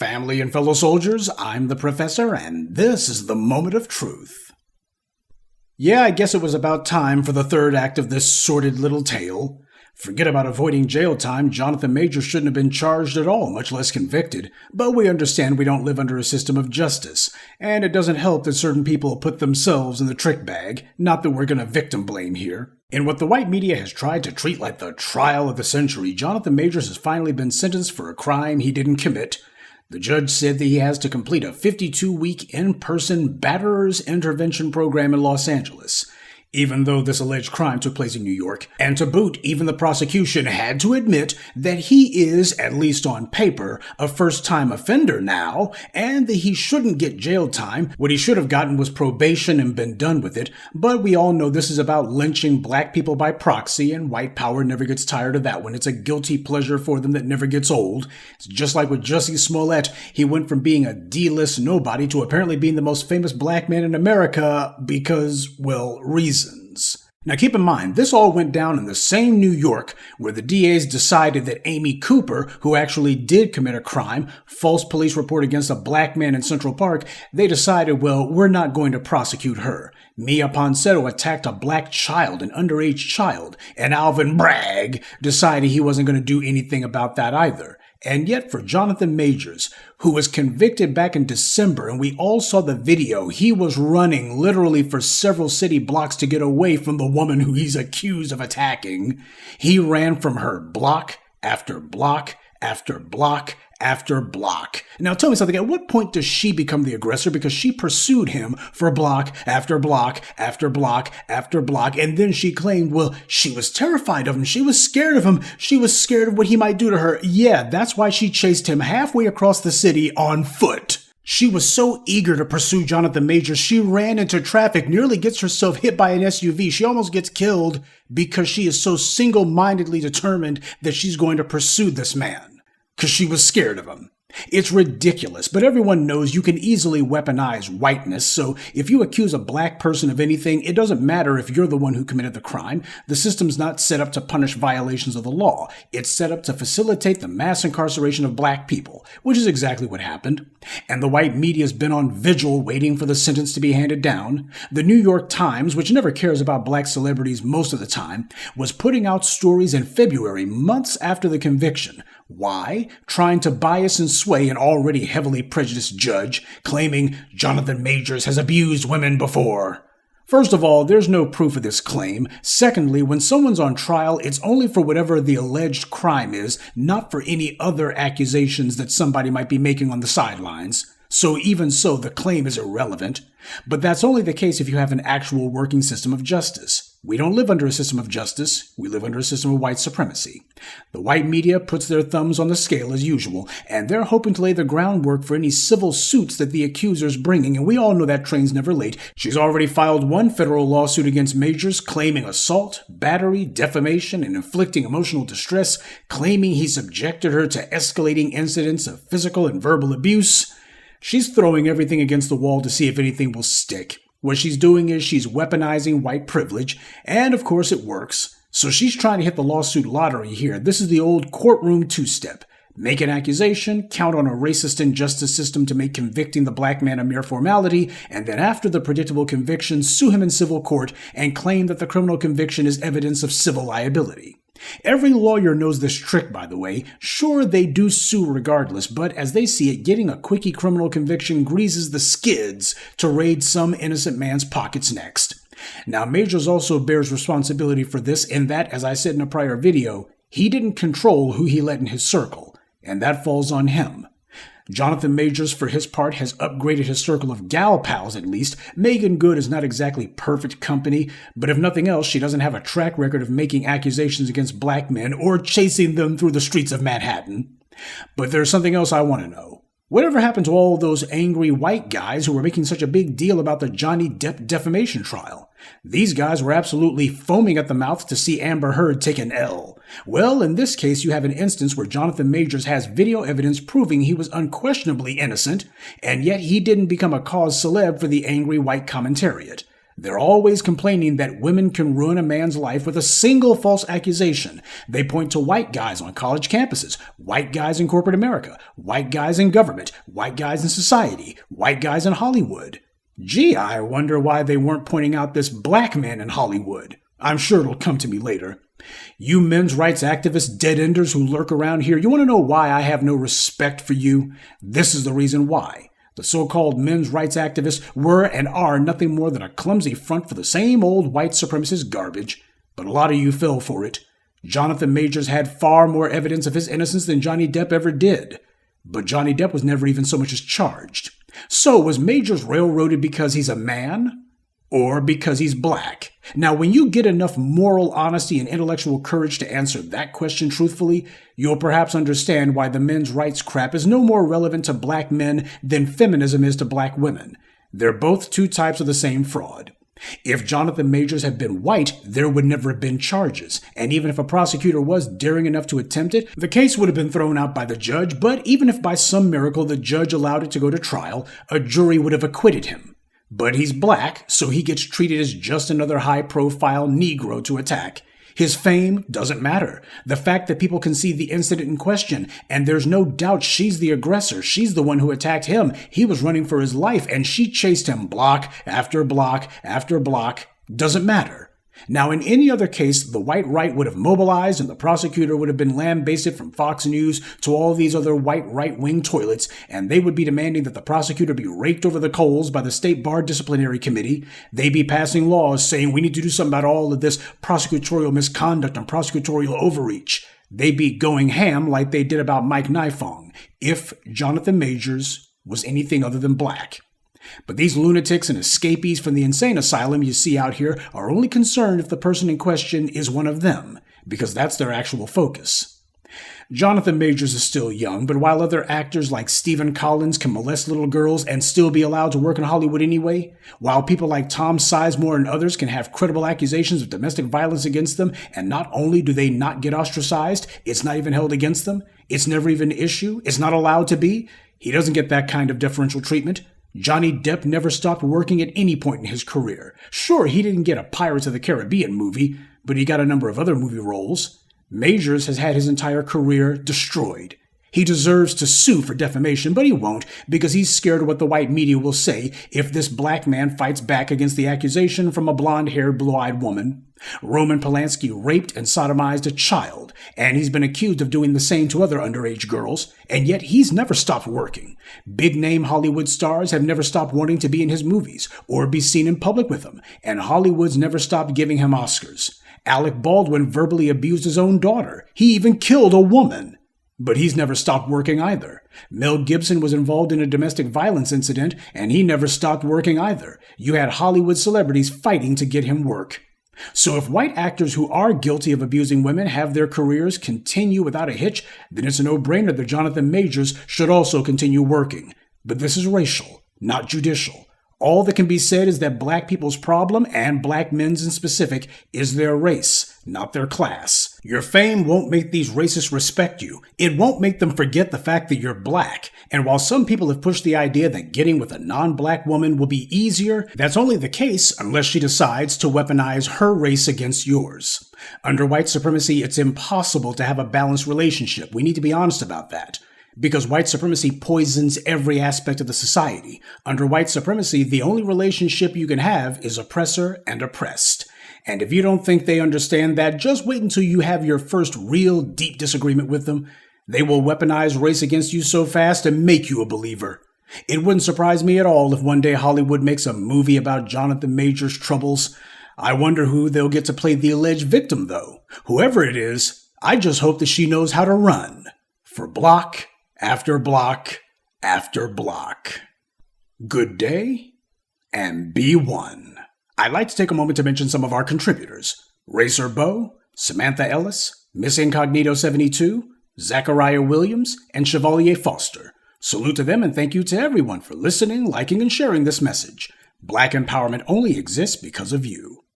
Family and fellow soldiers, I'm the Professor, and this is the Moment of Truth. Yeah, I guess it was about time for the third act of this sordid little tale. Forget about avoiding jail time, Jonathan Majors shouldn't have been charged at all, much less convicted. But we understand we don't live under a system of justice, and it doesn't help that certain people put themselves in the trick bag, not that we're gonna victim blame here. In what the white media has tried to treat like the trial of the century, Jonathan Majors has finally been sentenced for a crime he didn't commit. The judge said that he has to complete a 52-week in-person batterers intervention program in Los Angeles, even though this alleged crime took place in New York. And to boot, even the prosecution had to admit that he is, at least on paper, a first-time offender now, and that he shouldn't get jail time. What he should have gotten was probation and been done with it. But we all know this is about lynching black people by proxy, and white power never gets tired of that one. It's a guilty pleasure for them that never gets old. It's just like with Jussie Smollett. He went from being a D-list nobody to apparently being the most famous black man in America because, well, reasons. Now keep in mind, this all went down in the same New York where the DAs decided that Amy Cooper, who actually did commit a crime, false police report against a black man in Central Park, they decided, well, we're not going to prosecute her. Mia Ponsetto attacked a black child, an underage child, and Alvin Bragg decided he wasn't going to do anything about that either. And yet for Jonathan Majors, who was convicted back in December, and we all saw the video, he was running literally for several city blocks to get away from the woman who he's accused of attacking. He ran from her block after block after block after block. Now tell me something, at what point does she become the aggressor? Because she pursued him for block after block after block after block, and then she claimed, well, she was terrified of him, she was scared of him, she was scared of what he might do to her. Yeah, that's why she chased him halfway across the city on foot. She was so eager to pursue Jonathan Majors, she ran into traffic, nearly gets herself hit by an SUV. She almost gets killed because she is so single-mindedly determined that she's going to pursue this man. Because she was scared of him. It's ridiculous, but everyone knows you can easily weaponize whiteness, so if you accuse a black person of anything, it doesn't matter if you're the one who committed the crime. The system's not set up to punish violations of the law. It's set up to facilitate the mass incarceration of black people, which is exactly what happened. And the white media's been on vigil waiting for the sentence to be handed down. The New York Times, which never cares about black celebrities most of the time, was putting out stories in February, months after the conviction. Why? Trying to bias and sway an already heavily prejudiced judge, claiming Jonathan Majors has abused women before. First of all, there's no proof of this claim. Secondly, when someone's on trial, it's only for whatever the alleged crime is, not for any other accusations that somebody might be making on the sidelines. So even so, the claim is irrelevant. But that's only the case if you have an actual working system of justice. We don't live under a system of justice. We live under a system of white supremacy. The white media puts their thumbs on the scale as usual, and they're hoping to lay the groundwork for any civil suits that the accuser's bringing, and we all know that train's never late. She's already filed one federal lawsuit against Majors, claiming assault, battery, defamation, and inflicting emotional distress, claiming he subjected her to escalating incidents of physical and verbal abuse. She's throwing everything against the wall to see if anything will stick. What she's doing is she's weaponizing white privilege, and of course it works. So she's trying to hit the lawsuit lottery here. This is the old courtroom two-step. Make an accusation, count on a racist injustice system to make convicting the black man a mere formality, and then after the predictable conviction, sue him in civil court and claim that the criminal conviction is evidence of civil liability. Every lawyer knows this trick, by the way. Sure, they do sue regardless, but as they see it, getting a quickie criminal conviction greases the skids to raid some innocent man's pockets next. Now, Majors also bears responsibility for this in that, as I said in a prior video, he didn't control who he let in his circle, and that falls on him. Jonathan Majors, for his part, has upgraded his circle of gal pals at least. Megan Good is not exactly perfect company, but if nothing else, she doesn't have a track record of making accusations against black men or chasing them through the streets of Manhattan. But there's something else I want to know. Whatever happened to all those angry white guys who were making such a big deal about the Johnny Depp defamation trial? These guys were absolutely foaming at the mouth to see Amber Heard take an L. Well, in this case, you have an instance where Jonathan Majors has video evidence proving he was unquestionably innocent, and yet he didn't become a cause celeb for the angry white commentariat. They're always complaining that women can ruin a man's life with a single false accusation. They point to white guys on college campuses, white guys in corporate America, white guys in government, white guys in society, white guys in Hollywood. Gee, I wonder why they weren't pointing out this black man in Hollywood. I'm sure it'll come to me later. You men's rights activists, dead-enders who lurk around here, you want to know why I have no respect for you? This is the reason why. The so-called men's rights activists were and are nothing more than a clumsy front for the same old white supremacist garbage. But a lot of you fell for it. Jonathan Majors had far more evidence of his innocence than Johnny Depp ever did. But Johnny Depp was never even so much as charged. So was Majors railroaded because he's a man? Or because he's black? Now, when you get enough moral honesty and intellectual courage to answer that question truthfully, you'll perhaps understand why the men's rights crap is no more relevant to black men than feminism is to black women. They're both two types of the same fraud. If Jonathan Majors had been white, there would never have been charges. And even if a prosecutor was daring enough to attempt it, the case would have been thrown out by the judge. But even if by some miracle the judge allowed it to go to trial, a jury would have acquitted him. But he's black, so he gets treated as just another high-profile Negro to attack. His fame doesn't matter. The fact that people can see the incident in question, and there's no doubt she's the aggressor, she's the one who attacked him. He was running for his life, and she chased him block after block after block. Doesn't matter. Now, in any other case, the white right would have mobilized and the prosecutor would have been lambasted from Fox News to all these other white right-wing toilets, and they would be demanding that the prosecutor be raked over the coals by the State Bar Disciplinary Committee. They'd be passing laws saying we need to do something about all of this prosecutorial misconduct and prosecutorial overreach. They'd be going ham like they did about Mike Nifong, if Jonathan Majors was anything other than black. But these lunatics and escapees from the insane asylum you see out here are only concerned if the person in question is one of them, because that's their actual focus. Jonathan Majors is still young, but while other actors like Stephen Collins can molest little girls and still be allowed to work in Hollywood anyway, while people like Tom Sizemore and others can have credible accusations of domestic violence against them, and not only do they not get ostracized, it's not even held against them, it's never even an issue, it's not allowed to be, he doesn't get that kind of deferential treatment. Johnny Depp never stopped working at any point in his career. Sure, he didn't get a Pirates of the Caribbean movie, but he got a number of other movie roles. Majors has had his entire career destroyed. He deserves to sue for defamation, but he won't because he's scared of what the white media will say if this black man fights back against the accusation from a blonde-haired, blue-eyed woman. Roman Polanski raped and sodomized a child, and he's been accused of doing the same to other underage girls, and yet he's never stopped working. Big-name Hollywood stars have never stopped wanting to be in his movies or be seen in public with him, and Hollywood's never stopped giving him Oscars. Alec Baldwin verbally abused his own daughter. He even killed a woman. But he's never stopped working either. Mel Gibson was involved in a domestic violence incident, and he never stopped working either. You had Hollywood celebrities fighting to get him work. So if white actors who are guilty of abusing women have their careers continue without a hitch, then it's a no-brainer that Jonathan Majors should also continue working. But this is racial, not judicial. All that can be said is that black people's problem, and black men's in specific, is their race, not their class. Your fame won't make these racists respect you. It won't make them forget the fact that you're black. And while some people have pushed the idea that getting with a non-black woman will be easier, that's only the case unless she decides to weaponize her race against yours. Under white supremacy, it's impossible to have a balanced relationship. We need to be honest about that. Because white supremacy poisons every aspect of the society. Under white supremacy, the only relationship you can have is oppressor and oppressed. And if you don't think they understand that, just wait until you have your first real deep disagreement with them. They will weaponize race against you so fast and make you a believer. It wouldn't surprise me at all if one day Hollywood makes a movie about Jonathan Majors' troubles. I wonder who they'll get to play the alleged victim, though. Whoever it is, I just hope that she knows how to run. For block after block after block. Good day, and be one. I'd like to take a moment to mention some of our contributors. Racer Bo, Samantha Ellis, Miss Incognito 72, Zachariah Williams, and Chevalier Foster. Salute to them and thank you to everyone for listening, liking, and sharing this message. Black empowerment only exists because of you.